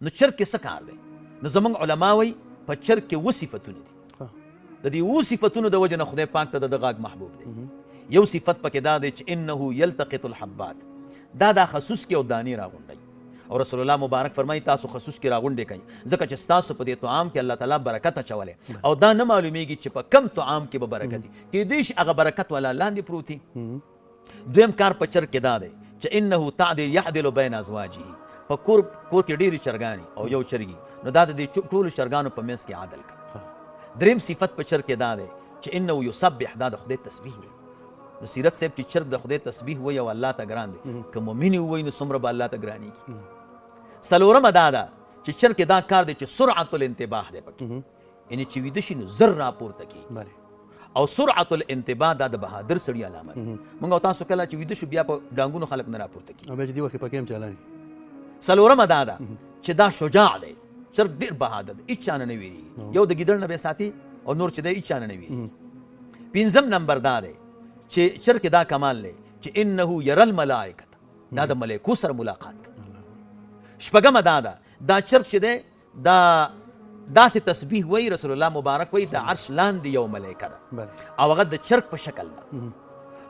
نو چرګ کې څه کار دی؟ نو زموږ علما وایي په چرګ کې اووه صفتونه دي. د دې اووه صفتونو د وجې نه خدای پاک ته د غږ محبوب دی. یو صفت پکې دا دی چې انه یلتقط الحبات، دا خصوص کې او دانې راغونډوي. او رسول الله مبارک فرمایي تاسو خصوص کې راغونډې کوئ ځکه چې ستاسو په دې طعام کې الله تعالی برکت اچولی او دا نه معلومیږي چې په کم طعام کې به برکت وي، کیدای شي هغه برکت والا لاندې پروت وي. دویم کار په چرګ کې دا دی چې انه یعدل بین ازواجه، په کور کې ډېرې چرګانې او یو چرګي، نو دا د دې ټولو چرګانو په منځ کې عدل کوي. دریم صفت په چرګ کې دا دی چې انه یسبح، دا د خدای تسبیح وي. نو سیرت صاحب چې چرګ د خدای تسبیح وایي او الله ته ګران دی، که مؤمن وایي نو څومره به الله ته ګرانېږي. څلورمه دا ده چې چرګ کې دا کار دی چې سرعت الانتباه دی پکې، یعنې چې ویده شي نو زر راپورته کېږي. او سرعت الانتباه دا د بهادر سړي علامه ده. موږ او تاسو کله چې ویده شو بیا په ډانګونو خلک نه راپورته کېږي. بیا چې دې وخت کې پکې هم چالاني. څلورمه دا ده چې دا شجاع دی، چرګ ډېر بهادر دی، هېڅ چا نه وېرېږي. یو د ګیدړ نه به ساتي او نور چې دی هېڅ چا نه وېرېږي. پنځم نمبر دا دی چې چرګ کې دا کمال دی چې انه یرى الملائکة، دا د ملایکو سره ملاقات کوي. شپږمه دا ده دا چرګ چې دی دا داسې تسبیح وایي، رسول الله مبارک وایي د عرش لاندې یو ملایکه ده او هغه د چرګ په شکل ده.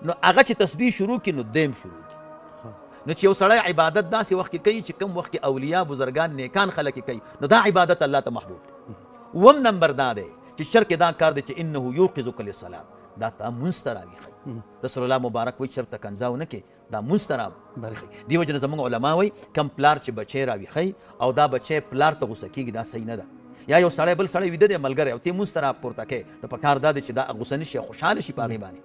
نو هغه چې تسبیح شروع کړي نو دیم شروع کړي. نو چې یو سړی عبادت داسې وخت کې کوي چې کم وخت کې اولیا بزرګان نیکان خلک کوي، نو دا عبادت الله ته محبوب دی. اووم نمبر دا دی چې چرګ کې دا کار دی چې انه یوقظک للصلاة، دا ته مونځ ته راویښوي. رسول الله مبارک وایي چرګ ته کنځاو نه کوي، دا مونځ ته راویښوي. دې وجې نه زموږ علما وایي کم پلار چې بچی راویښوي او دا بچی پلار ته غوسه کېږي دا صحیح نه ده. یا یو سړی بل سړی ویده دی ملګری او ته یې مونځ ته راپورته کوې، نو په کار دا دی چې دا غوسه نه شي، خوشحاله شي په هغې باندې.